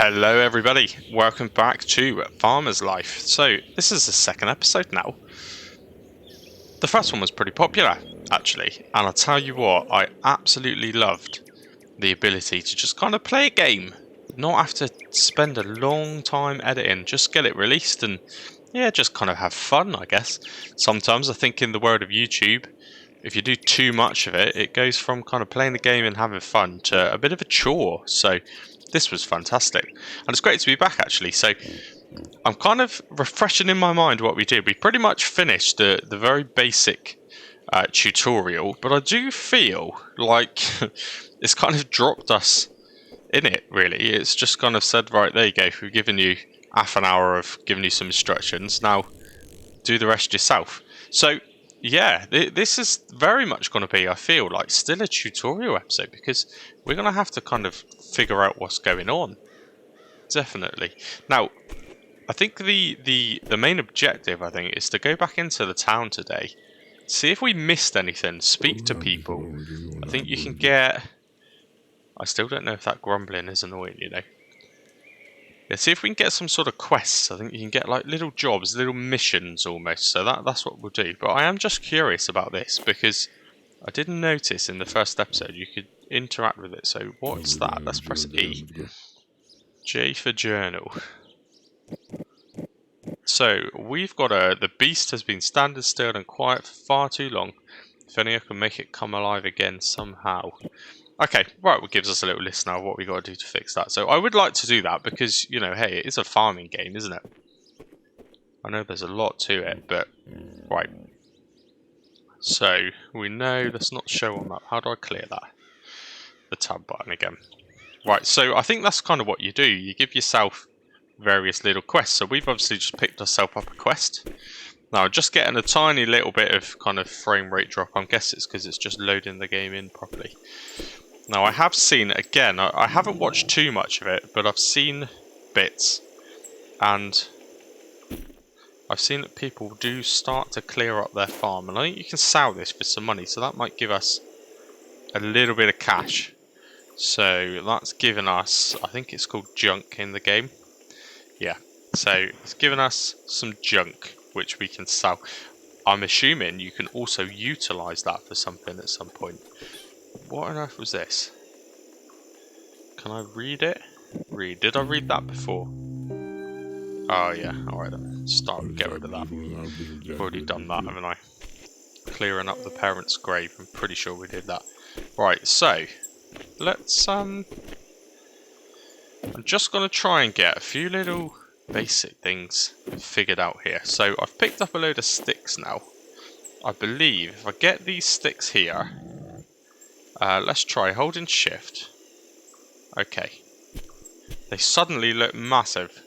Hello everybody, welcome back to Farmer's Life. So this is the second episode now. The first one was pretty popular actually, and I'll tell you what, I absolutely loved the ability to just kind of play a game, not have to spend a long time editing, just get it released and yeah, just kind of have fun, I guess. Sometimes I think in the world of YouTube, if you do too much of it, it goes from kind of playing the game and having fun to a bit of a chore. So this was fantastic. And it's great to be back, actually. So I'm kind of refreshing in my mind what we did. We pretty much finished the very basic tutorial, but I do feel like it's kind of dropped us in it, really. It's just kind of said, right, there you go. We've given you half an hour of giving you some instructions. Now do the rest yourself. So yeah, this is very much going to be, I feel like, still a tutorial episode because we're going to have to kind of figure out what's going on. Definitely. Now, I think the main objective, I think, is to go back into the town today, see if we missed anything, speak to people. I think you can get... I still don't know if that grumbling is annoying, you know. Yeah, see if we can get some sort of quests. I think you can get like little jobs, little missions almost. So that's what we'll do. But I am just curious about this because I didn't notice in the first episode you could interact with it. So what's that? Let's press E. J for journal. So we've got the beast has been standing still and quiet for far too long. If only I can make it come alive again somehow. Okay, right, well, gives us a little list now of what we got to do to fix that. So I would like to do that because, you know, hey, it is a farming game, isn't it? I know there's a lot to it, but... Right. So, we know let's not show on map. How do I clear that? The tab button again. Right, so I think that's kind of what you do. You give yourself various little quests. So we've obviously just picked ourselves up a quest. Now, just getting a tiny little bit of kind of frame rate drop. I guess it's because it's just loading the game in properly. Now, I have seen, again, I haven't watched too much of it, but I've seen bits, and I've seen that people do start to clear up their farm, and I think you can sell this for some money, so that might give us a little bit of cash. So, that's given us, I think it's called junk in the game. Yeah, so it's given us some junk, which we can sell. I'm assuming you can also utilise that for something at some point. What on earth was this? Can I read it? Read. Did I read that before? Oh yeah, alright then. Get rid of that. I've already done that, haven't I? Clearing up the parents' grave. I'm pretty sure we did that. Right, so let's I'm just gonna try and get a few little basic things figured out here. So I've picked up a load of sticks now. I believe if I get these sticks here, let's try holding shift. Okay. They suddenly look massive.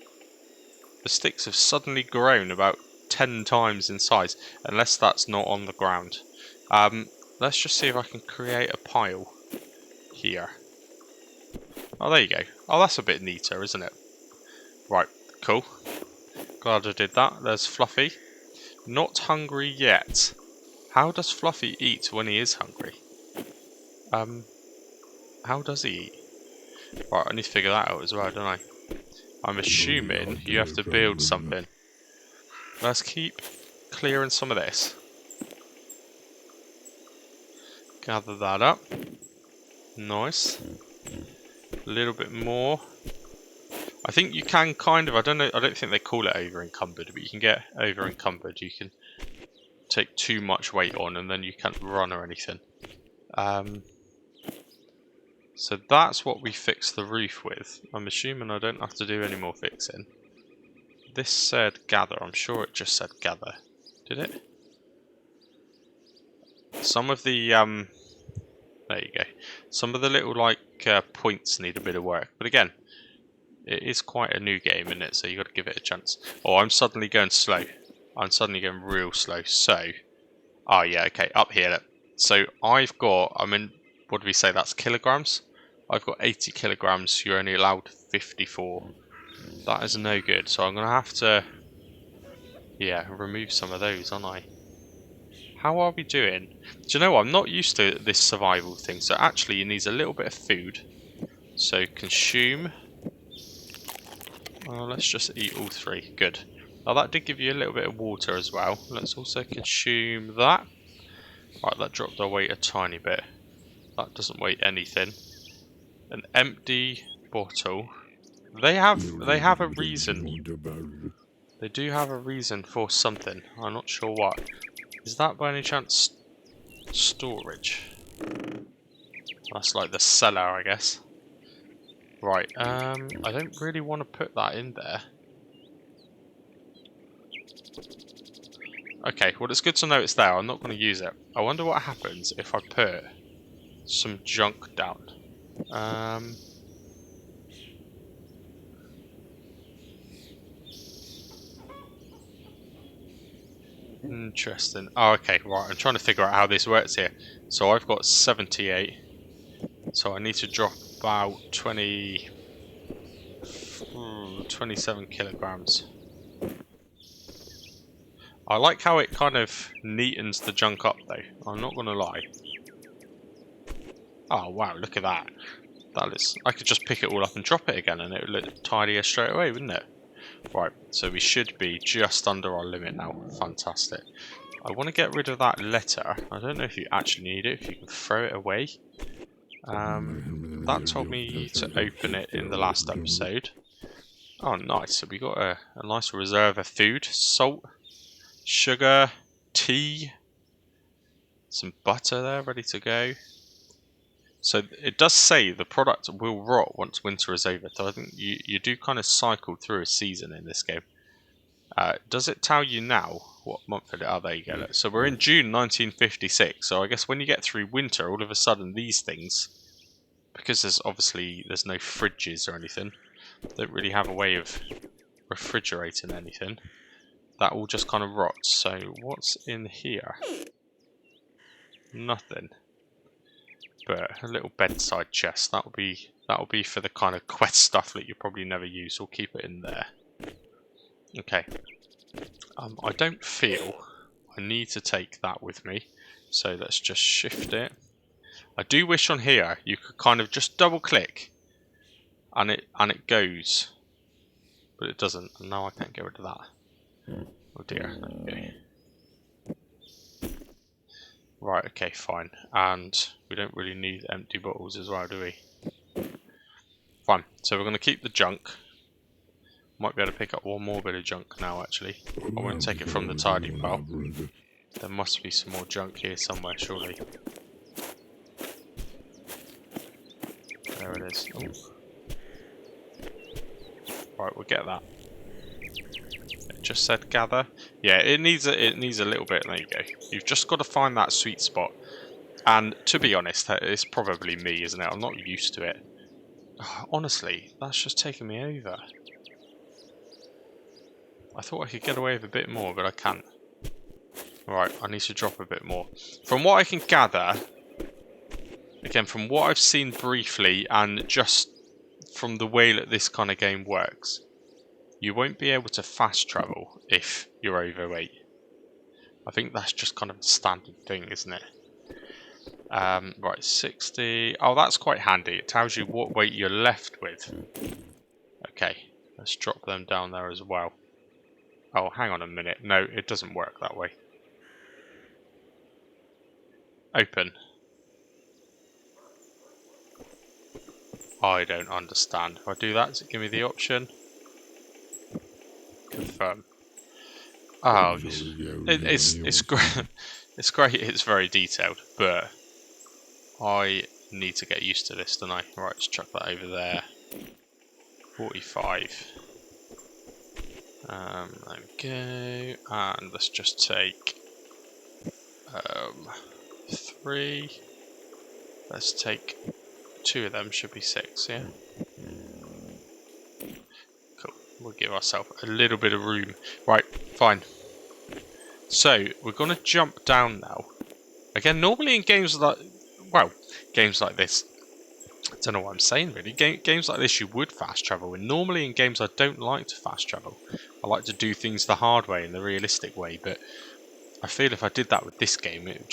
The sticks have suddenly grown about 10 times in size, unless that's not on the ground. Let's just see if I can create a pile here. Oh, there you go. Oh, that's a bit neater, isn't it? Right, cool. Glad I did that. There's Fluffy. Not hungry yet. How does Fluffy eat when he is hungry? How does he eat? Right, I need to figure that out as well, don't I? I'm assuming you have to build something. Let's keep clearing some of this. Gather that up. Nice. A little bit more. I think you can kind of, I don't think they call it over encumbered, but you can get over encumbered. You can take too much weight on and then you can't run or anything. So that's what we fixed the roof with. I'm assuming I don't have to do any more fixing. This said gather. I'm sure it just said gather. Did it? Some of the there you go. Some of the little like points need a bit of work. But again, it is quite a new game, isn't it? So you got to give it a chance. Oh, I'm suddenly going slow. I'm suddenly going real slow. So, oh yeah, okay, up here. So I've got, I mean, what do we say? That's kilograms. I've got 80 kilograms. You're only allowed 54. That is no good. So I'm going to have to, yeah, remove some of those, aren't I? How are we doing? Do you know what? I'm not used to this survival thing. So actually, it needs a little bit of food. So consume. Let's just eat all 3. Good. Now that did give you a little bit of water as well. Let's also consume that. Right, that dropped our weight a tiny bit. That doesn't weigh anything. An empty bottle. They have a reason. They do have a reason for something. I'm not sure what. Is that by any chance storage? That's like the cellar, I guess. Right, I don't really want to put that in there. Okay, well it's good to know it's there. I'm not going to use it. I wonder what happens if I put some junk down. Interesting. Oh, okay, right. I'm trying to figure out how this works here. So I've got 78. So I need to drop about 27 kilograms. I like how it kind of neatens the junk up though. I'm not going to lie. Oh wow, look at that. That is, I could just pick it all up and drop it again and it would look tidier straight away, wouldn't it? Right, so we should be just under our limit now. Fantastic. I want to get rid of that letter. I don't know if you actually need it, if you can throw it away. That told me to open it in the last episode. Oh, nice. So we got a nice reserve of food. Salt, sugar, tea, some butter there ready to go. So it does say the product will rot once winter is over. So I think you do kind of cycle through a season in this game. Does it tell you now what month it is? Oh, there you go. So we're in June 1956. So I guess when you get through winter, all of a sudden these things, because there's no fridges or anything, don't really have a way of refrigerating anything. That all just kind of rots. So what's in here? Nothing. But a little bedside chest. That'll be for the kind of quest stuff that you probably never use. We'll keep it in there. Okay. I don't feel I need to take that with me. So let's just shift it. I do wish on here you could kind of just double click and it goes. But it doesn't, and now I can't get rid of that. Oh dear, there you go. Right, okay, fine. And we don't really need empty bottles as well, do we? Fine, so we're going to keep the junk. Might be able to pick up one more bit of junk now, actually. I won't take it from the tidy pile. There must be some more junk here somewhere, surely. There it is. Ooh. Right, we'll get that. It just said gather. Yeah, it needs a little bit. There you go. You've just got to find that sweet spot. And to be honest, it's probably me, isn't it? I'm not used to it. Honestly, that's just taking me over. I thought I could get away with a bit more, but I can't. Right, I need to drop a bit more. From what I can gather, again, from what I've seen briefly, and just from the way that this kind of game works, you won't be able to fast travel if you're overweight. I think that's just kind of a standard thing, isn't it? Right, 60. Oh, that's quite handy. It tells you what weight you're left with. Okay, let's drop them down there as well. Oh, hang on a minute. No, it doesn't work that way. Open. I don't understand. If I do that, does it give me the option? Confirm. Oh, it's great. It's great. It's very detailed, but I need to get used to this, don't I? Right, let's chuck that over there. 45. There we go. And let's just take 3. Let's take 2 of them. Should be 6. Yeah. Cool. We'll give ourselves a little bit of room. Right. Fine. So we're gonna jump down now. Again, normally in games like, well, games like this, I don't know what I'm saying really. Games like this you would fast travel, and normally in games I don't like to fast travel. I like to do things the hard way and the realistic way, but I feel if I did that with this game, it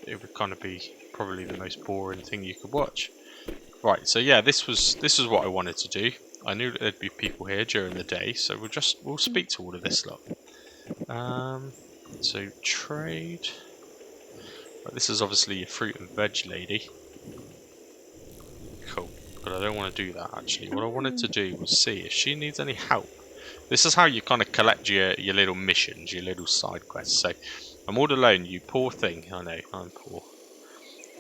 would kind of be probably the most boring thing you could watch. Right, so yeah, this was what I wanted to do. I knew that there'd be people here during the day, so we'll speak to all of this lot. So trade. Right, this is obviously your fruit and veg lady. Cool, but I don't want to do that actually. What I wanted to do was see if she needs any help. This is how you kind of collect your little missions, your little side quests. So, I'm all alone, you poor thing. I know, I'm poor.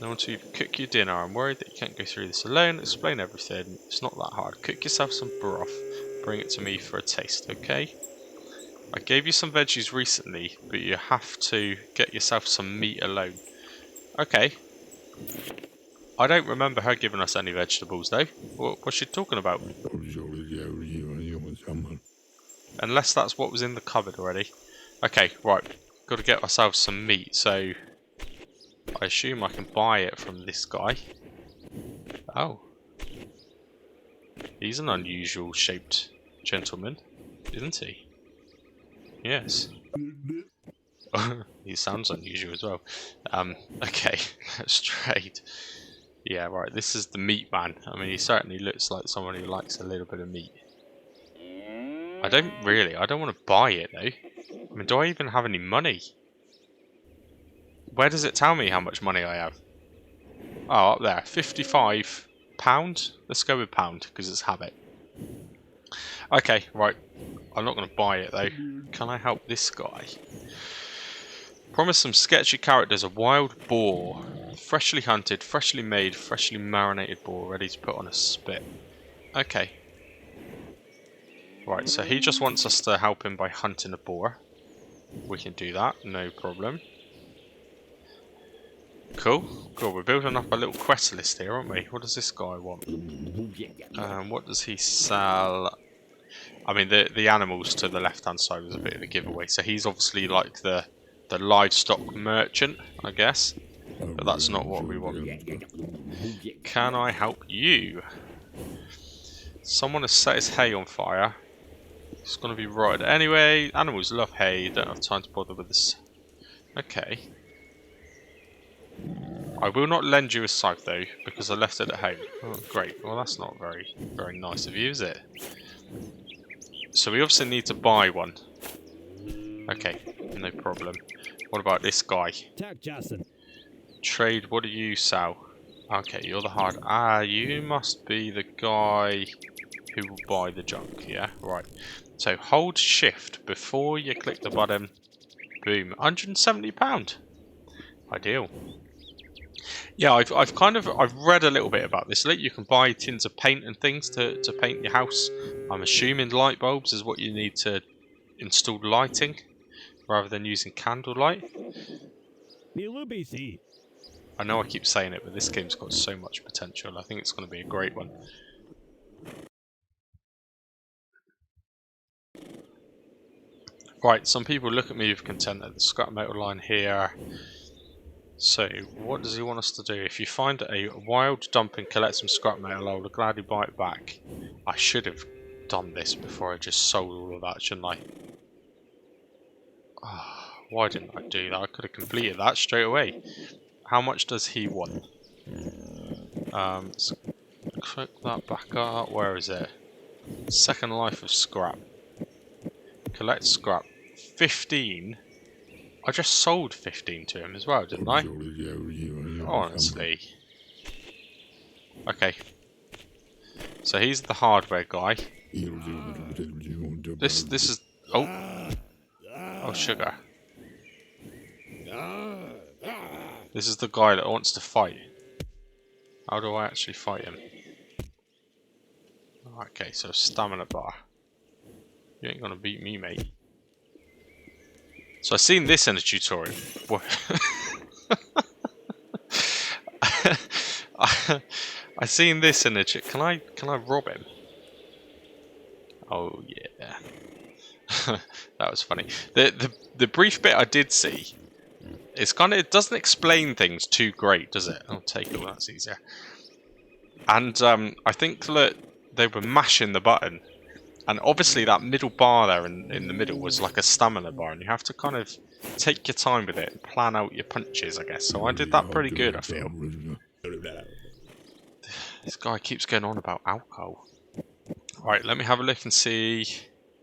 I want to cook your dinner. I'm worried that you can't go through this alone. Explain everything. It's not that hard. Cook yourself some broth. Bring it to me for a taste, okay? I gave you some veggies recently, but you have to get yourself some meat alone. Okay. I don't remember her giving us any vegetables though. What's she talking about? Unless that's what was in the cupboard already. Okay, right. Got to get ourselves some meat, so I assume I can buy it from this guy. Oh. He's an unusual shaped gentleman, isn't he? Yes. He sounds unusual as well. Okay, let's trade. Yeah, right, this is the meat man. I mean, he certainly looks like someone who likes a little bit of meat. I don't want to buy it though. I mean, do I even have any money? Where does it tell me how much money I have? Oh, up there, £55. Let's go with pound, because it's habit. Okay, right. I'm not going to buy it though. Can I help this guy? Promise some sketchy characters a wild boar. Freshly hunted, freshly made, freshly marinated boar ready to put on a spit. Okay. Right, so he just wants us to help him by hunting a boar. We can do that, no problem. Cool. Cool, we're building up a little quest list here, aren't we? What does this guy want? What does he sell? I mean, the animals to the left-hand side was a bit of a giveaway. So he's obviously like the livestock merchant, I guess. But that's not what we want. Can I help you? Someone has set his hay on fire. It's going to be rotted. Anyway, animals love hay. Don't have time to bother with this. Okay. I will not lend you a scythe though, because I left it at home. Oh, great. Well, that's not very nice of you, is it? So we obviously need to buy one. Okay, no problem. What about this guy? Trade, what do you sell? Okay, you're the hard... Ah, you must be the guy who will buy the junk, yeah? Right. So hold shift before you click the button. Boom. £170. Ideal. Yeah, I've read a little bit about this. You can buy tins of paint and things to paint your house. I'm assuming light bulbs is what you need to install lighting rather than using candlelight. I know I keep saying it, but this game's got so much potential. I think it's going to be a great one. Right, some people look at me with content at the scrap metal line here. So, what does he want us to do? If you find a wild dump and collect some scrap metal, I will gladly buy it back. I should have done this before I just sold all of that, shouldn't I? Oh, why didn't I do that? I could have completed that straight away. How much does he want? Let's click that back up. Where is it? Second life of scrap. Collect scrap. 15? I just sold 15 to him as well, didn't I? Honestly. Okay. So he's the hardware guy. This is... Oh. Oh, sugar. This is the guy that wants to fight. How do I actually fight him? Okay, so stamina bar. You ain't gonna beat me, mate. So I've seen this in a tutorial. I've seen this in a can I rob him? Oh yeah. That was funny. The brief bit I did see, it's it doesn't explain things too great, does it? I'll take it, that's easier. And I think that they were mashing the button. And obviously that middle bar there in the middle was like a stamina bar, and you have to kind of take your time with it and plan out your punches, I guess. So I did that pretty good, I feel. This guy keeps going on about alcohol. Right, let me have a look and see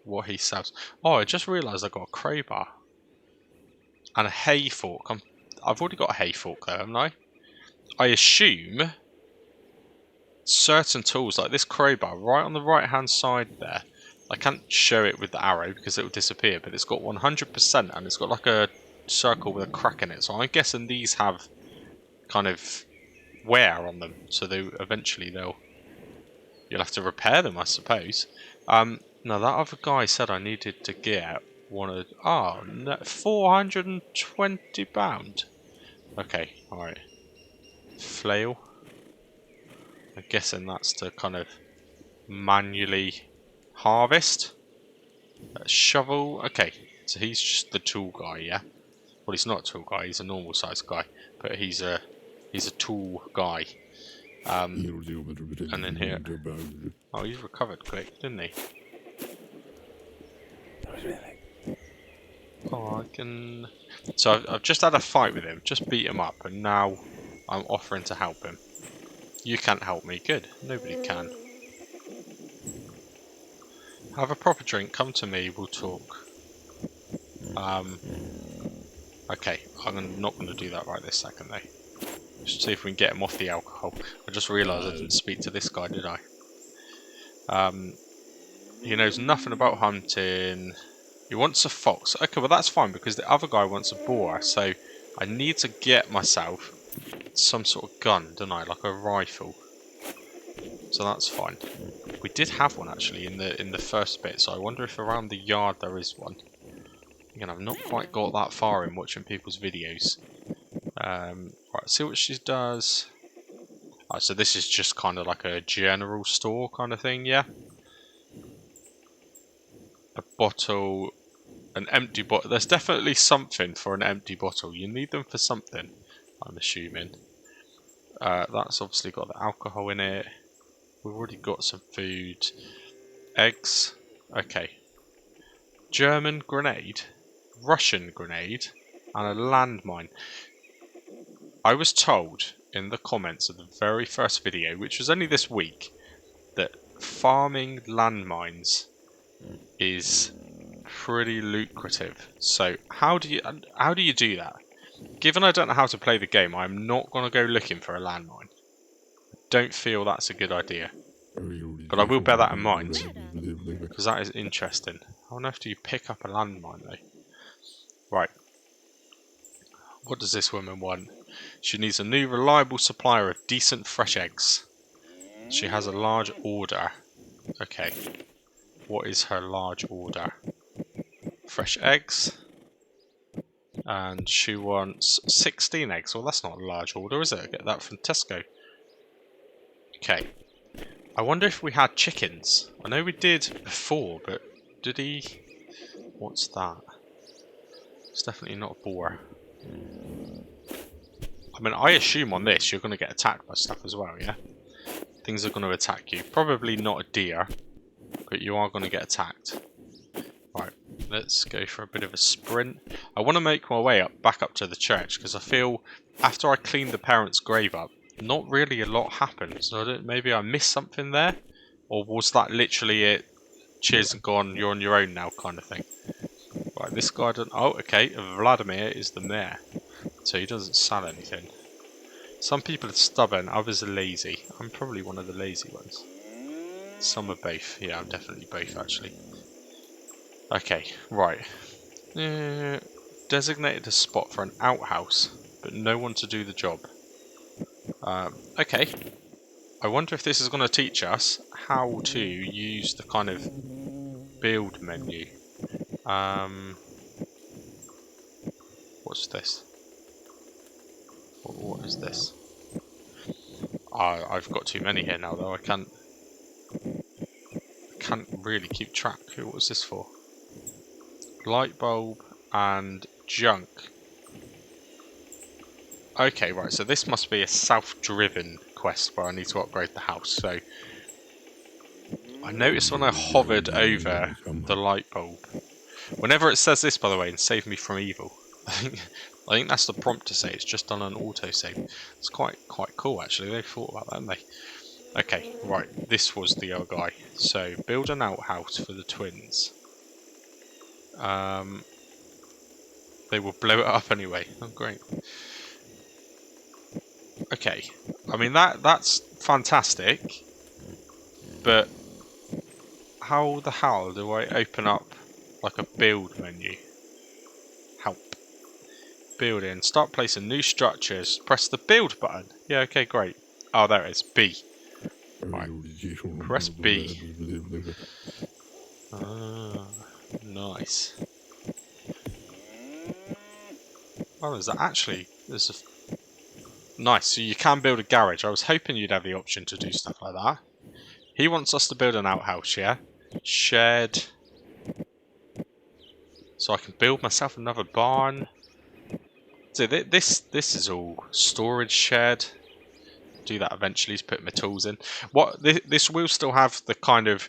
what he sells. Oh, I just realised I got a crowbar. And a hay fork. I've already got a hay fork there, haven't I? I assume certain tools, like this crowbar, right on the right-hand side there. I can't show it with the arrow because it will disappear, but it's got 100% and it's got like a circle with a crack in it. So I'm guessing these have kind of wear on them, so you'll have to repair them, I suppose. Now that other guy said I needed to get no, £420. Okay, alright. Flail. I'm guessing that's to kind of manually harvest. Shovel. Okay, so he's just the tool guy, yeah? Well, he's not a tool guy, he's a normal sized guy, but he's a tool guy. And then here. Oh, he's recovered quick, didn't he? Oh, I can. So I've just had a fight with him, just beat him up, and now I'm offering to help him. You can't help me. Good. Nobody can. Have a proper drink. Come to me. We'll talk. Okay. I'm not going to do that right this second, though. Just see if we can get him off the alcohol. I just realised I didn't speak to this guy, did I? He knows nothing about hunting. He wants a fox. Okay, well that's fine because the other guy wants a boar. So I need to get myself some sort of gun, don't I? Like a rifle. So that's fine. We did have one actually in the first bit, so I wonder if around the yard there is one. Again, I've not quite got that far in watching people's videos. Right, see what she does. Right, so this is just kind of like a general store kind of thing, yeah? A bottle, an empty bottle. There's definitely something for an empty bottle. You need them for something, I'm assuming. That's obviously got the alcohol in it. We've already got some food. Eggs. Okay. German grenade. Russian grenade. And a landmine. I was told in the comments of the very first video, which was only this week, that farming landmines is pretty lucrative. So how do you do that? Given I don't know how to play the game, I'm not going to go looking for a landmine. Don't feel that's a good idea. But I will bear that in mind, because that is interesting. How on earth do you pick up a landmine though? Right. What does this woman want? She needs a new reliable supplier of decent fresh eggs. She has a large order. Okay. What is her large order? Fresh eggs. And she wants 16 eggs. Well, that's not a large order, is it? I get that from Tesco. Okay. I wonder if we had chickens. I know we did before, but did he... What's that? It's definitely not a boar. I mean, I assume on this you're going to get attacked by stuff as well, yeah? Things are going to attack you. Probably not a deer, but you are going to get attacked. Right, let's go for a bit of a sprint. I want to make my way back up to the church, because I feel after I cleaned the parents' grave up, not really a lot happened. So maybe I missed something there? Or was that literally it? Cheers and gone, you're on your own now kind of thing. Right, this guy doesn't... Oh, okay, Vladimir is the mayor. So he doesn't sell anything. Some people are stubborn, others are lazy. I'm probably one of the lazy ones. Some are both. Yeah, I'm definitely both actually. Okay, right. Designated a spot for an outhouse, but no one to do the job. Okay. I wonder if this is going to teach us how to use the kind of build menu. What's this? What is this? I've got too many here now though, I can't really keep track. What was this for? Light bulb and junk. Okay, right, so this must be a self-driven quest where I need to upgrade the house. So I noticed when I hovered over the light bulb, whenever it says this, by the way, and save me from evil, I think that's the prompt to say it's just done an autosave. It's quite cool actually. They thought about that, haven't they? Okay, right. This was the other guy. So build an outhouse for the twins. They will blow it up anyway. Oh, great. Okay. I mean that's fantastic. But how the hell do I open up like a build menu? Help. Building. Start placing new structures. Press the build button. Yeah, okay, great. Oh, there it is. B. Right. Press B. Ah, nice. Oh, is that actually... There's a... Nice, so you can build a garage. I was hoping you'd have the option to do stuff like that. He wants us to build an outhouse, yeah? Shed. So I can build myself another barn. So this is all storage shed. Do that eventually to put my tools in. What this will still have the kind of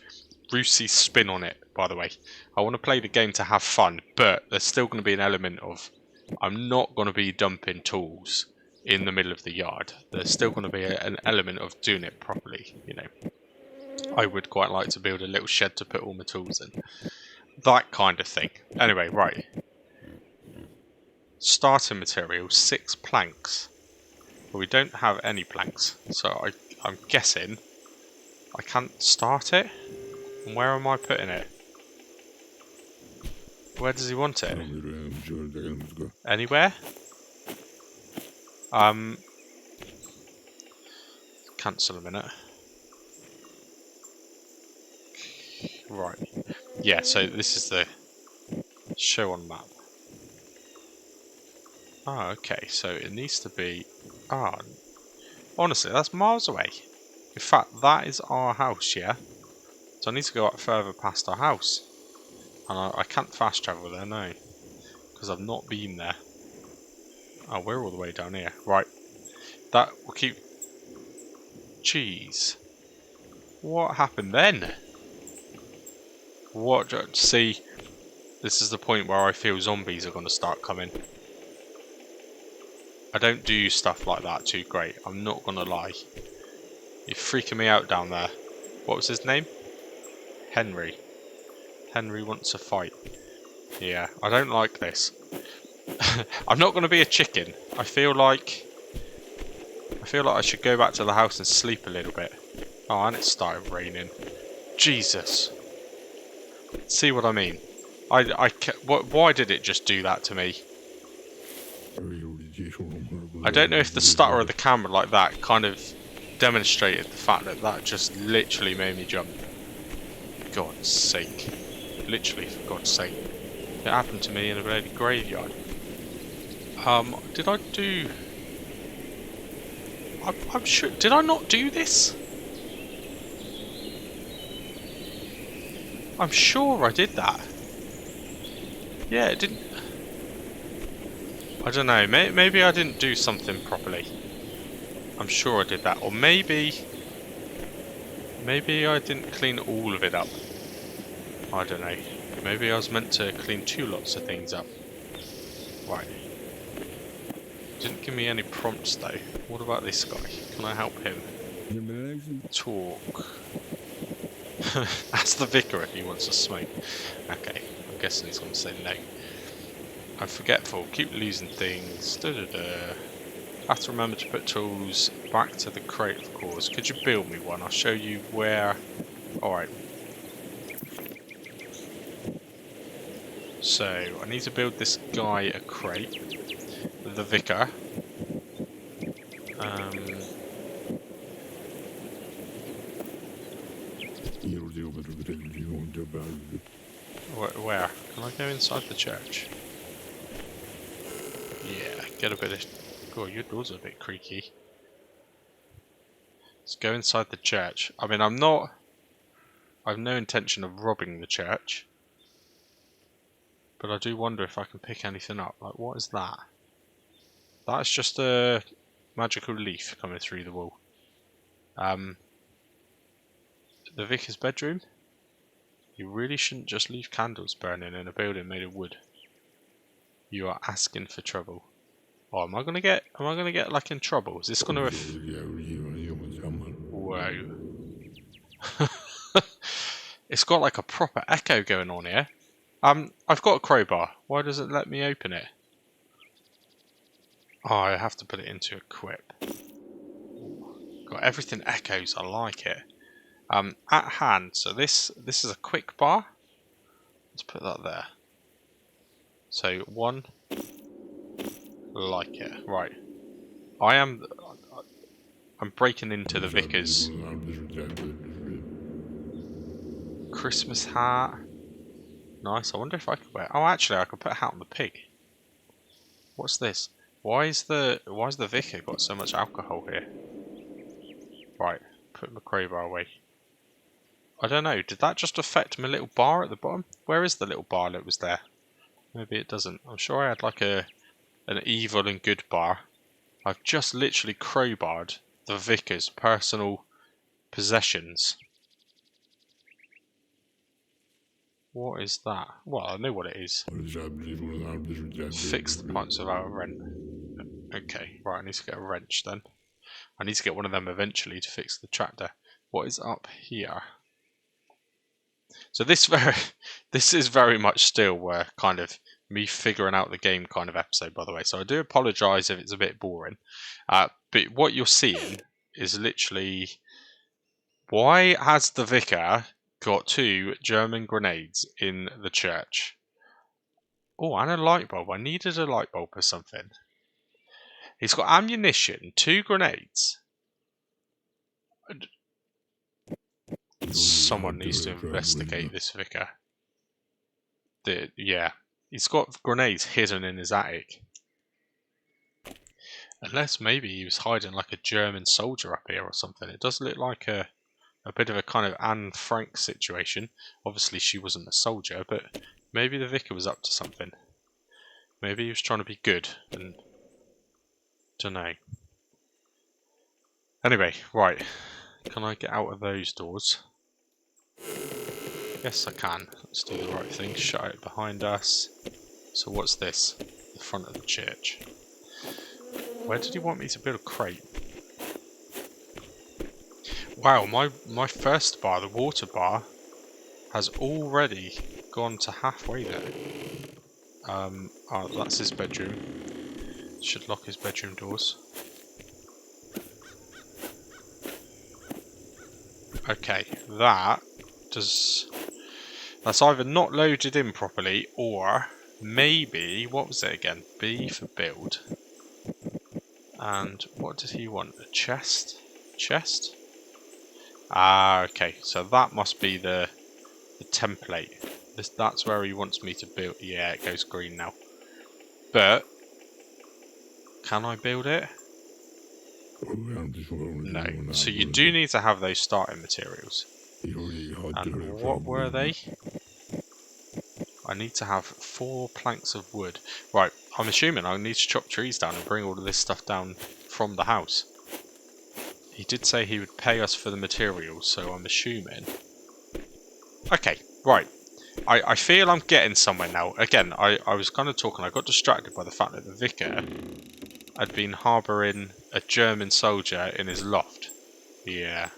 Roosy spin on it, by the way. I want to play the game to have fun, but there's still going to be an element of I'm not going to be dumping tools in the middle of the yard. There's still going to be an element of doing it properly, you know. I would quite like to build a little shed to put all my tools in. That kind of thing. Anyway, right. Starting material, 6 planks. But we don't have any planks, so I'm guessing I can't start it. And where am I putting it? Where does he want it? Anywhere? Cancel a minute. Right. Yeah, so this is the show on map. Oh, okay, so it needs to be... Oh, honestly, that's miles away. In fact, that is our house, yeah? So I need to go up further past our house. And I can't fast travel there, no. Because I've not been there. Oh, we're all the way down here. Right. That will keep... Jeez. What happened then? What? See, this is the point where I feel zombies are going to start coming. I don't do stuff like that too great. I'm not going to lie. You're freaking me out down there. What was his name? Henry. Henry wants a fight. Yeah, I don't like this. I'm not going to be a chicken. I feel like I should go back to the house and sleep a little bit. Oh, and it started raining. Jesus. See what I mean? Why did it just do that to me? I don't know if the stutter of the camera like that kind of demonstrated the fact that that just literally made me jump. God's sake. Literally, for God's sake. It happened to me in a bloody graveyard. Did I do... I'm sure... Did I not do this? I'm sure I did that. Yeah, it didn't... I don't know, maybe I didn't do something properly. I'm sure I did that. Or maybe I didn't clean all of it up. I don't know. Maybe I was meant to clean 2 lots of things up. Right. Didn't give me any prompts though. What about this guy? Can I help him? Talk. Ask the vicar if he wants to smoke. Okay, I'm guessing he's going to say no. I'm forgetful. Keep losing things. Have to remember to put tools back to the crate, of course. Could you build me one? I'll show you where... Alright. So, I need to build this guy a crate. The vicar. Where? Can I go inside the church? Yeah, get a bit of... Oh, your door's a bit creaky. Let's go inside the church. I mean, I have no intention of robbing the church. But I do wonder if I can pick anything up. Like, what is that? That's just a magical leaf coming through the wall. The vicar's bedroom? You really shouldn't just leave candles burning in a building made of wood. You are asking for trouble. Oh, am I gonna get like in trouble? Is this gonna... Whoa. It's got like a proper echo going on here. I've got a crowbar. Why does it let me open it? Oh, I have to put it into equip. Got everything echoes. I like it. At hand. So this is a quick bar. Let's put that there. So 1. Like it. Right. I'm breaking into the vicar's Christmas hat. Nice. I wonder if I could wear. Oh, actually, I could put a hat on the pig. What's this? Why is the vicar got so much alcohol here? Right. Put my crowbar away. I don't know. Did that just affect my little bar at the bottom? Where is the little bar that was there? Maybe it doesn't. I'm sure I had like an evil and good bar. I've just literally crowbarred the vicar's personal possessions. What is that? Well, I know what it is. Fix the pipes of our rent. Okay, right, I need to get a wrench then. I need to get one of them eventually to fix the tractor. What is up here? So this is very much still kind of me figuring out the game kind of episode, by the way. So I do apologise if it's a bit boring. But what you're seeing is literally, why has the vicar got 2 German grenades in the church? Oh, and a light bulb. I needed a light bulb or something. He's got ammunition, 2 grenades. Someone needs to investigate this vicar. Yeah, he's got grenades hidden in his attic. Unless maybe he was hiding like a German soldier up here or something. It does look like a bit of a kind of Anne Frank situation. Obviously she wasn't a soldier, but maybe the vicar was up to something. Maybe he was trying to be good and dunno. Anyway, right. Can I get out of those doors? Yes, I can. Let's do the right thing. Shut it behind us. So what's this? The front of the church. Where did he want me to build a crate? Wow, my first bar, the water bar, has already gone to halfway there. Oh, that's his bedroom. Should lock his bedroom doors. Okay, that's either not loaded in properly, or maybe, what was it again? B for build. And what did he want? A chest? Chest? Ah, okay. So that must be the template. That's where he wants me to build. Yeah, it goes green now. But can I build it? No. So you do need to have those starting materials. And what were they? I need to have 4 planks of wood. Right, I'm assuming I need to chop trees down and bring all of this stuff down from the house. He did say he would pay us for the materials, so I'm assuming. Okay, right. I feel I'm getting somewhere now. Again, I was kind of talking, I got distracted by the fact that the vicar had been harbouring a German soldier in his loft. Yeah.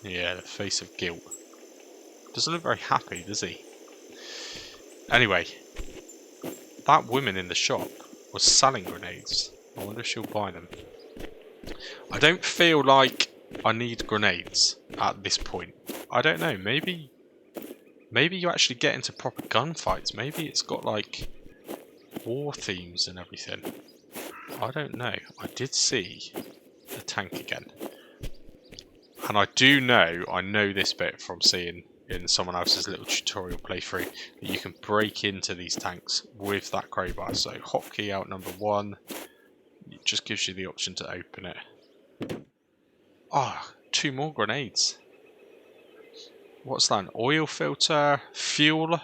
Yeah, the face of guilt. Doesn't look very happy, does he? Anyway, that woman in the shop was selling grenades. I wonder if she'll buy them. I don't feel like I need grenades at this point. I don't know, maybe you actually get into proper gunfights. Maybe it's got like war themes and everything. I don't know. I did see the tank again. And I know this bit from seeing in someone else's little tutorial playthrough, that you can break into these tanks with that crowbar. So hotkey out number 1, it just gives you the option to open it. Ah, 2 more grenades. What's that? An oil filter, fuel,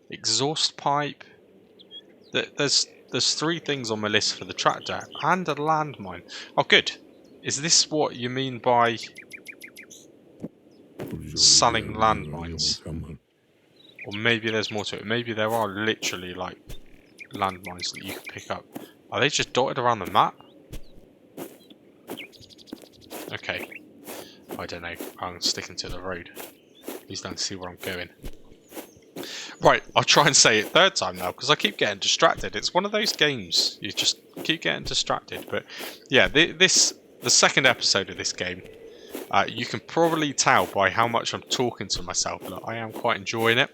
exhaust pipe. There's 3 things on my list for the tractor, and a landmine. Oh, good. Is this what you mean by selling landmines? Or maybe there's more to it. Maybe there are literally like landmines that you can pick up. Are they just dotted around the map? Okay. I don't know. I'm sticking to the road. Please don't see where I'm going. Right, I'll try and say it third time now because I keep getting distracted. It's one of those games you just keep getting distracted. But yeah, the second episode of this game, you can probably tell by how much I'm talking to myself that I am quite enjoying it.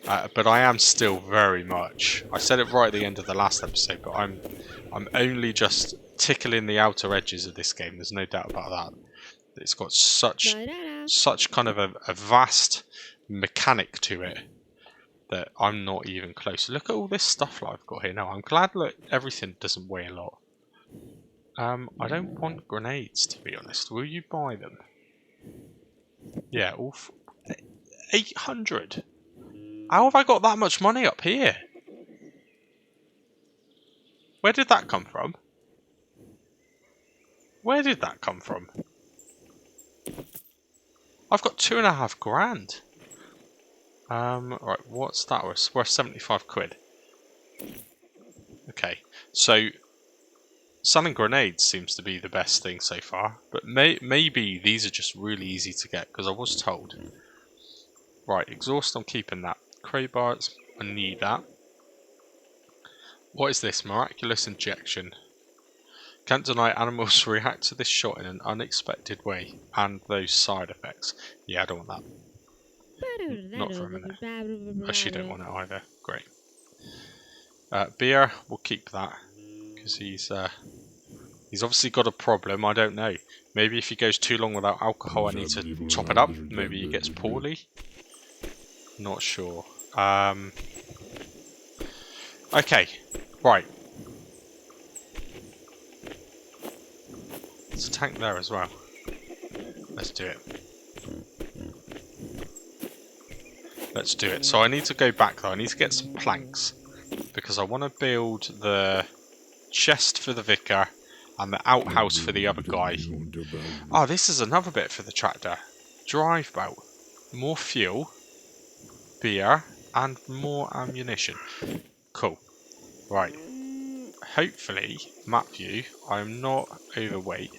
But I am still very much. I said it right at the end of the last episode, but I'm only just tickling the outer edges of this game. There's no doubt about that. It's got such kind of a vast mechanic to it that I'm not even close. Look at all this stuff that I've got here now. I'm glad that everything doesn't weigh a lot. I don't want grenades, to be honest. Will you buy them? Yeah, all 800. How have I got that much money up here? Where did that come from? Where did that come from? I've got 2.5 grand. Right, what's that? It's worth 75 quid. Okay, so selling grenades seems to be the best thing so far, but maybe these are just really easy to get because I was told. Right, exhaust, I'm keeping that. Crowbars, I need that. What is this? Miraculous injection. Can't deny animals react to this shot in an unexpected way, and those side effects. Yeah, I don't want that. Not for a minute. I actually don't want it either. Great. Beer, we'll keep that because he's obviously got a problem. I don't know. Maybe if he goes too long without alcohol, I need to top it up. Maybe he gets poorly. Not sure. Okay, right. There's a tank there as well. Let's do it. Let's do it. So I need to go back though. I need to get some planks because I want to build the chest for the vicar and the outhouse for the other guy. Oh, this is another bit for the tractor. Drive bout. More fuel, beer, and more ammunition. Cool. Right. Hopefully, map view, I'm not overweight.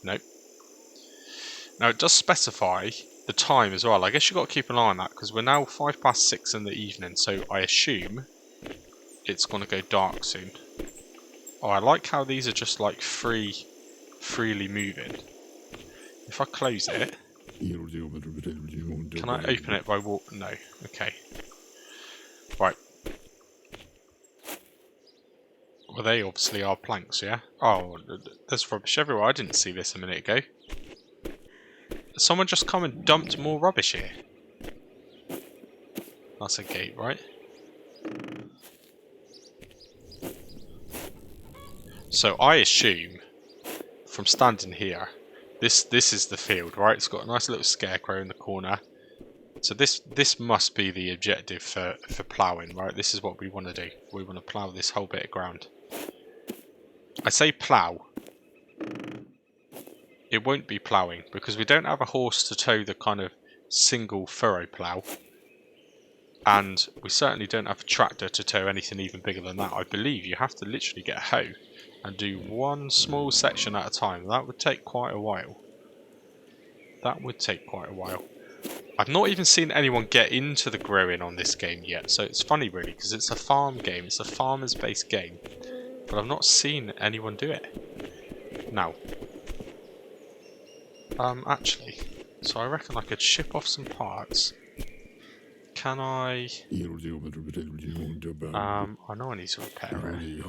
Nope. Now it does specify the time as well. I guess you've got to keep an eye on that because we're now 6:05 in the evening, so I assume it's going to go dark soon. Oh, I like how these are just like freely moving. If I close it, can I open it by walk? No. Okay. Right. Well, they obviously are planks, yeah? Oh, there's rubbish everywhere. I didn't see this a minute ago. Someone just come and dumped more rubbish here. That's a gate, right? So I assume, from standing here, this is the field, right? It's got a nice little scarecrow in the corner. So this must be the objective for ploughing, right? This is what we want to do. We want to plough this whole bit of ground. I say plough. It won't be ploughing because we don't have a horse to tow the kind of single furrow plough. And we certainly don't have a tractor to tow anything even bigger than that. I believe you have to literally get a hoe and do one small section at a time. That would take quite a while. That would take quite a while. I've not even seen anyone get into the growing on this game yet. So it's funny really because it's a farm game. It's a farmers based game. But I've not seen anyone do it. Now. Actually, so I reckon I could ship off some parts. Can I? I know I need to repair it.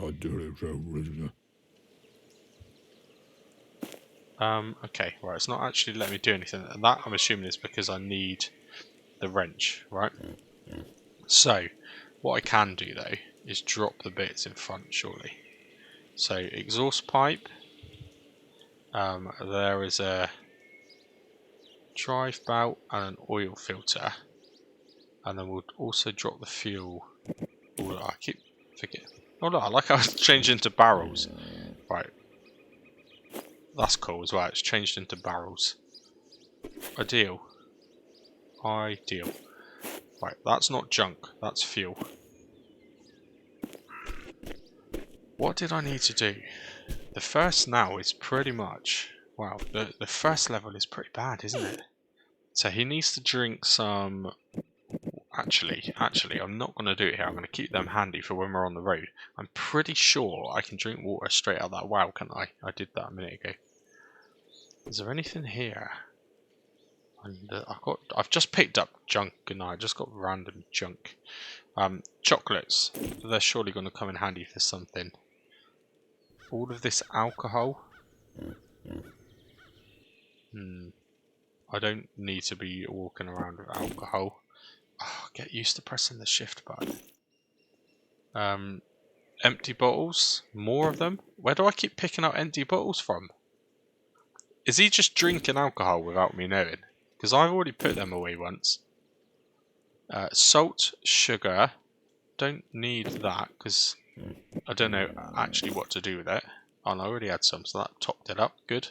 Okay, right, it's not actually letting me do anything. And that, I'm assuming, is because I need the wrench, right? So, what I can do, though, is drop the bits in front, surely. So, exhaust pipe. There is a drive bout and an oil filter. And then we'll also drop the fuel. Ooh, I keep forgetting. Oh, look, I like how it's changed into barrels. Right. That's cool as well. It's changed into barrels. Ideal. Ideal. Right, that's not junk. That's fuel. What did I need to do? The first now is pretty much Wow, the first level is pretty bad, isn't it? So he needs to drink some... Actually, I'm not going to do it here. I'm going to keep them handy for when we're on the road. I'm pretty sure I can drink water straight out of that well, can't I? I did that a minute ago. Is there anything here? And I've just picked up junk, and I just got random junk. Chocolates. They're surely going to come in handy for something. All of this alcohol. I don't need to be walking around with alcohol. Oh, get used to pressing the shift button. Empty bottles. More of them. Where do I keep picking out empty bottles from? Is he just drinking alcohol without me knowing? Because I've already put them away once. Salt, sugar. Don't need that because I don't know actually what to do with it. Oh, and I already had some, so that topped it up. Good.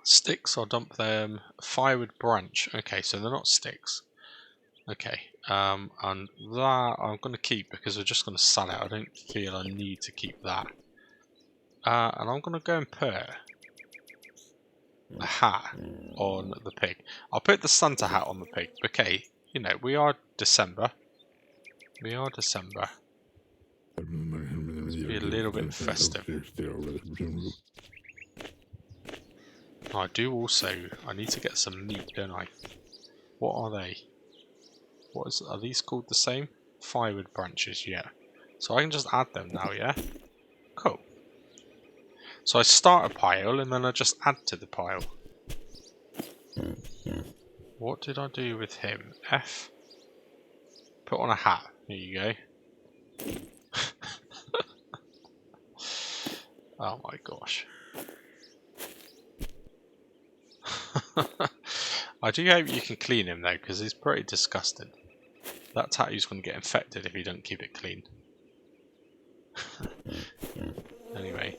Sticks, I'll dump them. Firewood branch. Okay, so they're not sticks. Okay, and that I'm going to keep because we're just going to sell it. I don't feel I need to keep that. And I'm going to go and put a hat on the pig. I'll put the Santa hat on the pig. Okay, you know, we are December. We are December. Let's be a little bit festive. I do also, I need to get some meat, don't I? What are they? Are these called the same? Firewood branches, yeah. So I can just add them now, yeah? Cool. So I start a pile and then I just add to the pile. What did I do with him? F. Put on a hat. There you go. Oh my gosh. I do hope you can clean him though, because he's pretty disgusting. That tattoo's going to get infected if you don't keep it clean. Anyway.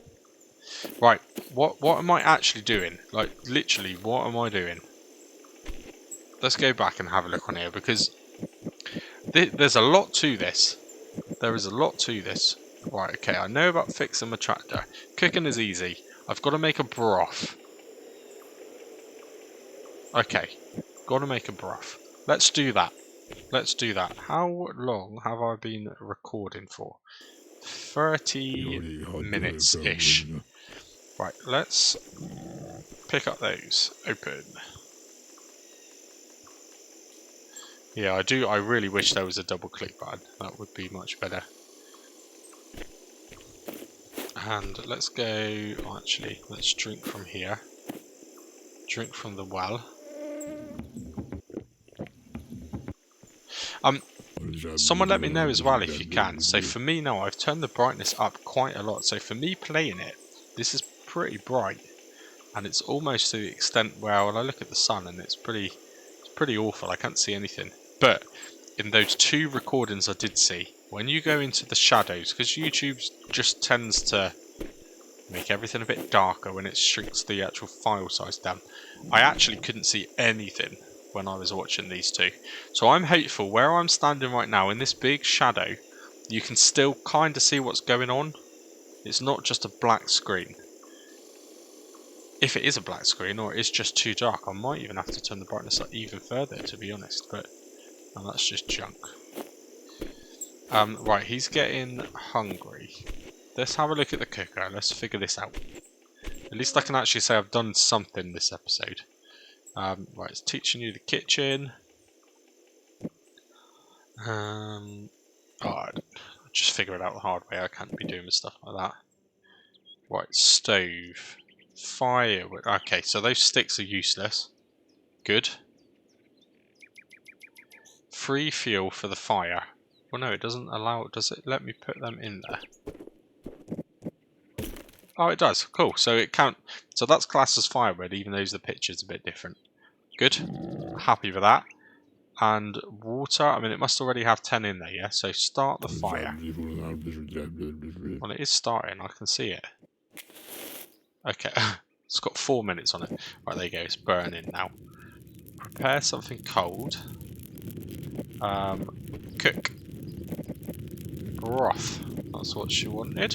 Right, what am I actually doing? Like, literally, what am I doing? Let's go back and have a look on here, because there's a lot to this. There is a lot to this. Right, okay, I know about fixing my tractor. Cooking is easy. I've got to make a broth. Okay, got to make a broth. Let's do that. Let's do that. How long have I been recording for? 30 minutes-ish. Right, let's pick up those. Open. Yeah, I really wish there was a double click button. That would be much better. And let's go, actually, let's drink from here. Drink from the well. Someone let me know as well if you can. So for me now, I've turned the brightness up quite a lot. So for me playing it, this is pretty bright. And it's almost to the extent where when I look at the sun and it's pretty awful. I can't see anything. But in those two recordings I did see, when you go into the shadows, because YouTube just tends to make everything a bit darker when it shrinks the actual file size down, I actually couldn't see anything when I was watching these two. So I'm hopeful where I'm standing right now in this big shadow, you can still kind of see what's going on. It's not just a black screen. If it is a black screen or it is just too dark, I might even have to turn the brightness up even further, to be honest, but that's just junk. Right, he's getting hungry. Let's have a look at the cooker. Let's figure this out. At least I can actually say I've done something this episode. Right, it's teaching you the kitchen. I just figure it out the hard way. I can't be doing stuff like that. Right, stove. Firewood. Okay, so those sticks are useless. Good. Free fuel for the fire. Well, no, it doesn't allow... Does it let me put them in there? Oh, it does. Cool. So it can't... So that's classed as firewood, even though the picture's a bit different. Good. Happy with that. And water. I mean, it must already have 10 in there, yeah? So start the fire. Well, it is starting. I can see it. Okay. It's got 4 minutes on it. Right, there you go. It's burning now. Prepare something cold. Cook. Broth. That's what she wanted.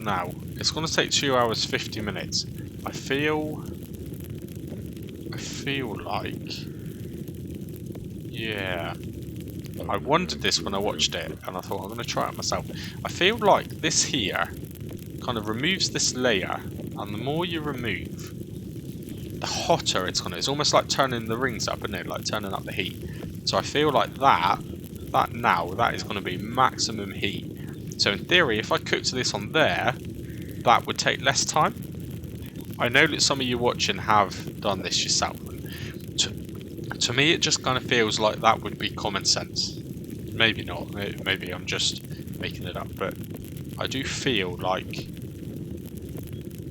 now. It's going to take 2 hours 50 minutes. I feel like, yeah. I wondered this when I watched it, and I thought I'm going to try it myself. I feel like this here kind of removes this layer, and the more you remove, the hotter it's going to. It's almost like turning the rings up, isn't it? Like turning up the heat. So I feel like that is going to be maximum heat. So in theory, if I cooked this on there, that would take less time. I know that some of you watching have done this yourself. To me, it just kind of feels like that would be common sense. Maybe not. Maybe I'm just making it up. But I do feel like...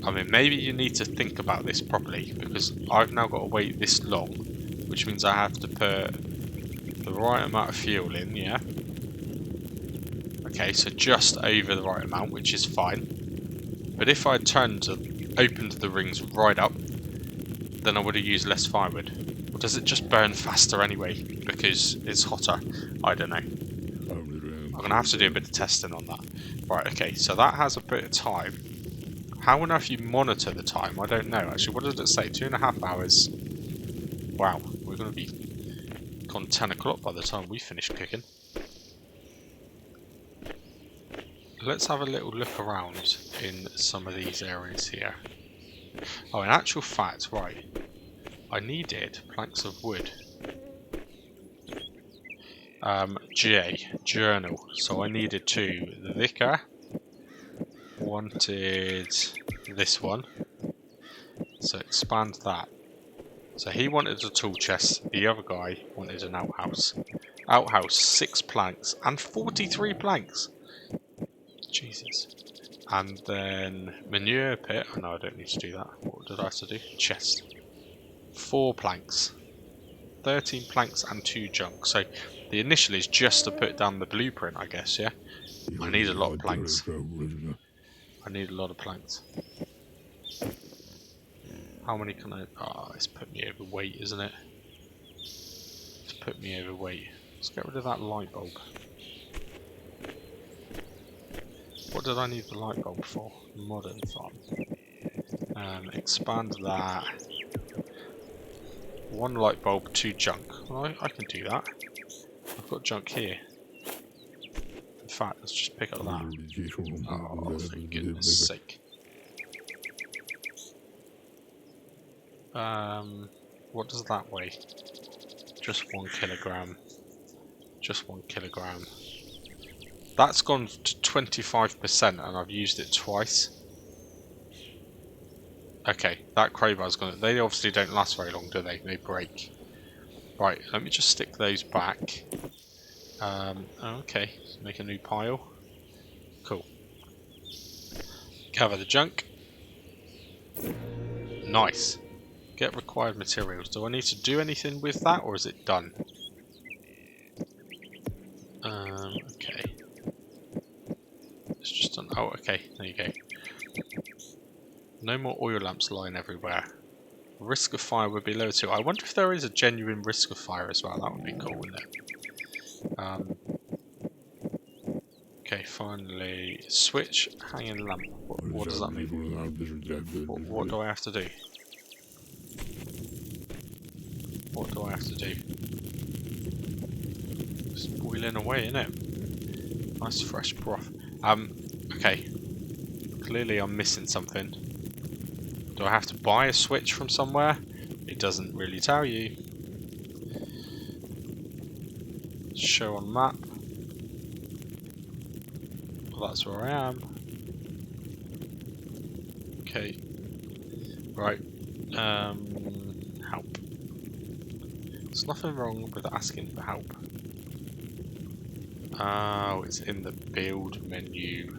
I mean, maybe you need to think about this properly, because I've now got to wait this long, which means I have to put the right amount of fuel in, yeah? Okay, so just over the right amount, which is fine. But if I opened the rings right up, then I would have used less firewood. Or does it just burn faster anyway, because it's hotter? I don't know. I'm going to have to do a bit of testing on that. Right, okay, so that has a bit of time. How on earth you monitor the time? I don't know. Actually, what does it say? 2.5 hours. Wow, we're going to be gone 10 o'clock by the time we finish cooking. Let's have a little look around in some of these areas here. Oh, in actual fact, right. I needed planks of wood. Journal. So I needed 2. The vicar wanted this one. So expand that. So he wanted a tool chest. The other guy wanted an outhouse. Outhouse, 6 planks and 43 planks. Jesus. And then manure pit. Oh no, I don't need to do that. What did I have to do? Chest. 4 planks. 13 planks and 2 junk. So the initial is just to put down the blueprint, I guess, yeah? I need a lot of planks. I need a lot of planks. How many can I... Oh, it's put me over weight, isn't it? It's put me over weight. Let's get rid of that light bulb. What did I need the light bulb for? Modern farm. Expand that. 1 light bulb, 2 junk. Well, I can do that. I've got junk here. In fact, let's just pick up that. Oh, for goodness sake. What does that weigh? Just 1 kilogram. Just 1 kilogram. That's gone to 25% and I've used it twice. Okay, that crowbar's gonna... They obviously don't last very long, do they? They break. Right, let me just stick those back. Okay, let's make a new pile. Cool. Gather the junk. Nice. Get required materials. Do I need to do anything with that, or is it done? Okay. It's just done. Oh, okay. There you go. No more oil lamps lying everywhere. Risk of fire would be low too. I wonder if there is a genuine risk of fire as well. That would be cool, wouldn't it? Okay, finally. Switch hanging lamp. What does that mean? What do I have to do? What do I have to do? It's boiling away, isn't it? Nice fresh broth. Okay. Clearly I'm missing something. Do I have to buy a switch from somewhere? It doesn't really tell you. Show on map. Well, that's where I am. Okay. Right. Help. There's nothing wrong with asking for help. Oh, it's in the build menu.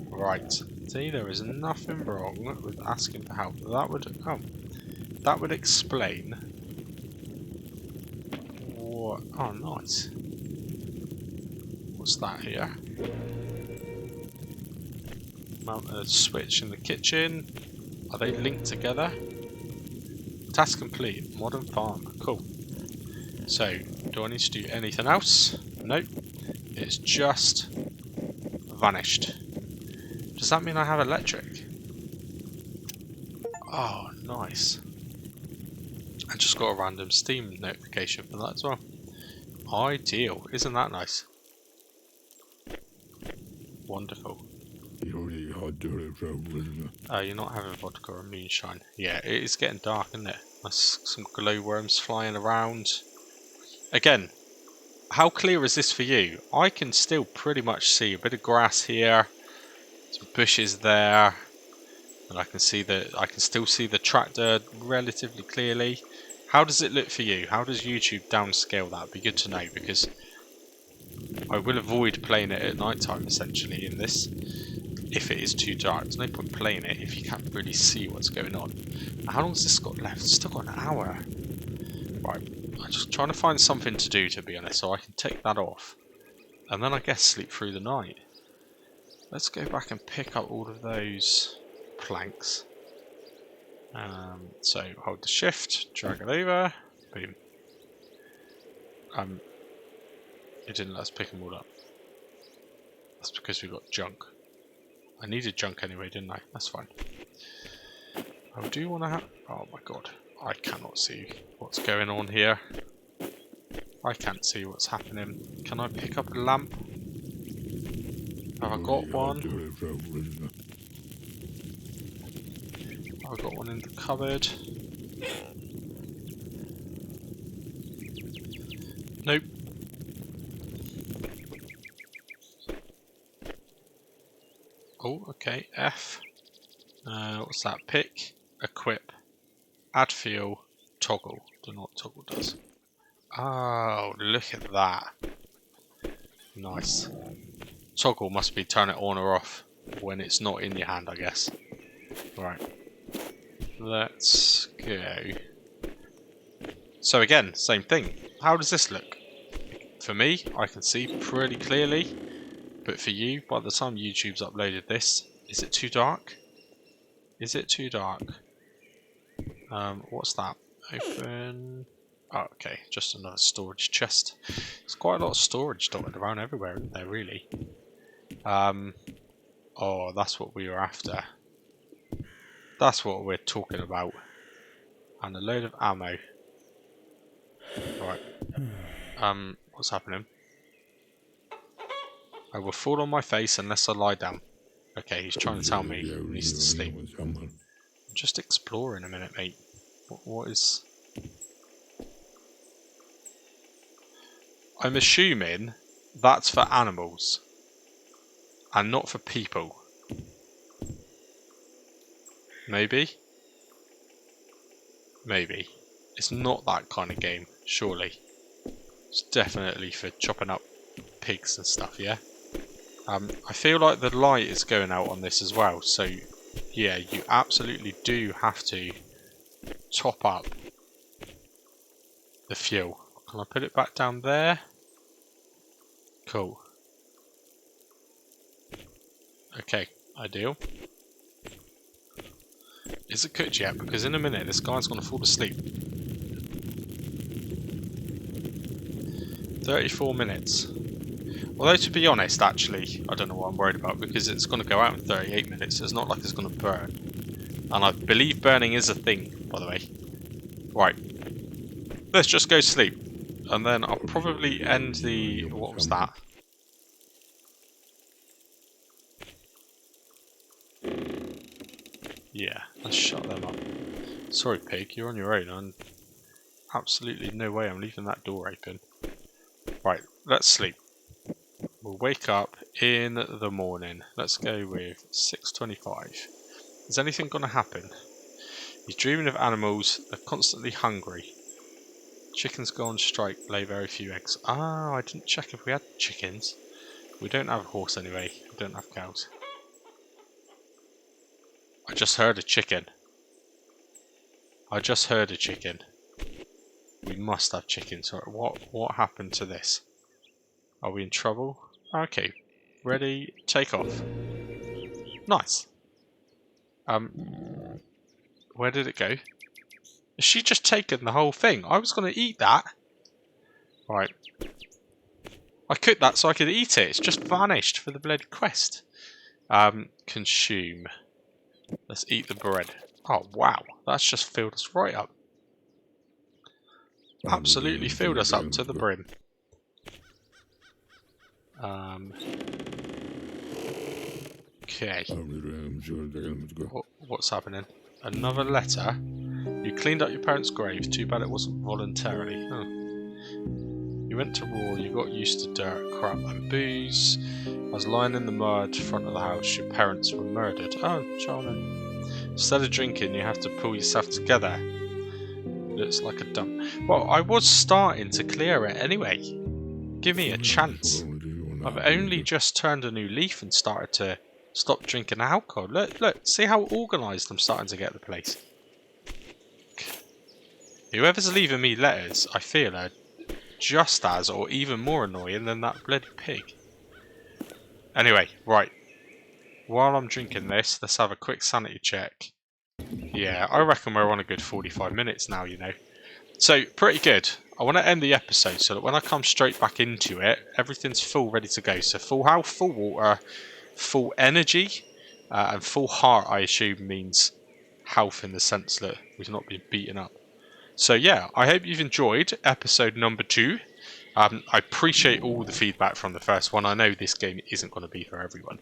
Right. See, there is nothing wrong with asking for help. That would explain what... Oh, nice. What's that here? Mount a switch in the kitchen. Are they linked together? Task complete. Modern farm. Cool. So, do I need to do anything else? Nope. It's just vanished. Does that mean I have electric? Oh, nice. I just got a random Steam notification for that as well. Ideal. Isn't that nice? Wonderful. You're not having vodka or moonshine. Yeah, it is getting dark, isn't it? There's some glowworms flying around. Again, how clear is this for you? I can still pretty much see a bit of grass here, some bushes there, and I can still see the tractor relatively clearly. How does it look for you? How does YouTube downscale that? It'd be good to know, because I will avoid playing it at night time essentially in this. If it is too dark, there's no point playing it if you can't really see what's going on. How long has this got left? It's still got an hour. Right, I'm just trying to find something to do, to be honest, so I can take that off. And then I guess sleep through the night. Let's go back and pick up all of those planks. So hold the shift, drag it over, boom. It didn't let us pick them all up. That's because we got junk. I needed junk anyway, didn't I? That's fine. I do want to have... Oh my god. I cannot see what's going on here. I can't see what's happening. Can I pick up a lamp? Have I got one? I've got one in the cupboard. Nope. Oh, okay. F. What's that? Pick, equip, add fuel, toggle. Don't know what toggle does. Oh, look at that. Nice. Toggle must be turn it on or off when it's not in your hand, I guess. Right. Let's go. So again, same thing. How does this look? For me, I can see pretty clearly. But for you, by the time YouTube's uploaded this, is it too dark? Is it too dark? What's that? Open. Oh, okay, just another storage chest. There's quite a lot of storage dotted around everywhere, isn't there, really? Oh, that's what we were after. That's what we're talking about. And a load of ammo. Right. What's happening? I will fall on my face unless I lie down. Okay, he's trying to tell me he needs to sleep. I'm just exploring a minute, mate. What is... I'm assuming that's for animals. And not for people. Maybe? Maybe. It's not that kind of game, surely. It's definitely for chopping up pigs and stuff, yeah? I feel like the light is going out on this as well, so yeah, you absolutely do have to top up the fuel. Can I put it back down there? Cool. Okay, ideal. Is it cooked yet? Because in a minute this guy's going to fall asleep. 34 minutes. Although to be honest, actually, I don't know what I'm worried about because it's going to go out in 38 minutes. It's not like it's going to burn. And I believe burning is a thing, by the way. Right. Let's just go sleep. And then I'll probably end the... What was that? Yeah, let's shut them up. Sorry, pig, you're on your own. And absolutely no way I'm leaving that door open. Right, let's sleep. We'll wake up in the morning. Let's go with 6:25. Is anything going to happen? He's dreaming of animals. They're constantly hungry. Chickens go on strike, lay very few eggs. Ah, I didn't check if we had chickens. We don't have a horse anyway. We don't have cows. I just heard a chicken. I just heard a chicken. We must have chickens. What happened to this? Are we in trouble? Okay. Ready, take off. Nice. Where did it go? Has she just taken the whole thing? I was going to eat that. Right. I cooked that so I could eat it. It's just vanished for the bloody quest. Consume. Let's eat the bread. Oh, wow. That's just filled us right up. Absolutely filled us up to the brim. Okay. What's happening? Another letter? You cleaned up your parents' grave. Too bad it wasn't voluntarily. Oh. You went to war. You got used to dirt, crap and booze. I was lying in the mud in front of the house. Your parents were murdered. Oh, charming. Instead of drinking, you have to pull yourself together. Looks like a dump. Well, I was starting to clear it anyway. Give me a chance. I've only just turned a new leaf and started to stop drinking alcohol. Look, see how organised I'm starting to get the place. Whoever's leaving me letters, I feel are just as or even more annoying than that bloody pig. Anyway, right. While I'm drinking this, let's have a quick sanity check. Yeah, I reckon we're on a good 45 minutes now, you know. So, pretty good. I want to end the episode so that when I come straight back into it, everything's full, ready to go. So full health, full water, full energy, and full heart, I assume, means health in the sense that we've not been beaten up. So yeah, I hope you've enjoyed episode number 2. I appreciate all the feedback from the first one. I know this game isn't going to be for everyone.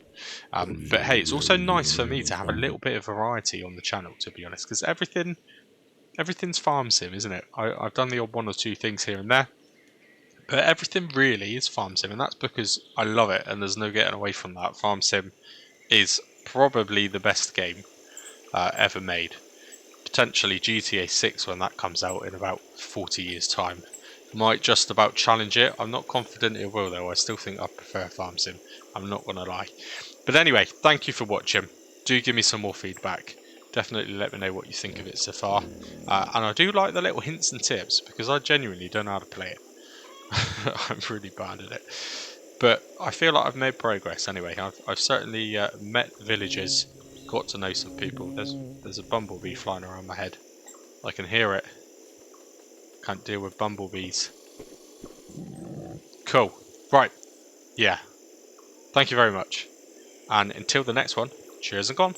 But hey, it's also nice for me to have a little bit of variety on the channel, to be honest, because everything's farm sim, isn't it? I've done the odd one or two things here and there, but everything really is farm sim, and that's because I love it, and there's no getting away from that. Farm sim is probably the best game ever made. Potentially GTA 6 when that comes out in about 40 years time might just about challenge it. I'm not confident it will though. I still think I prefer farm sim, I'm not gonna lie. But anyway, thank you for watching. Do give me some more feedback. Definitely let me know what you think of it so far. And I do like the little hints and tips because I genuinely don't know how to play it. I'm really bad at it. But I feel like I've made progress anyway. I've certainly met villagers, got to know some people. There's a bumblebee flying around my head. I can hear it. Can't deal with bumblebees. Cool. Right. Yeah. Thank you very much. And until the next one, cheers and gone.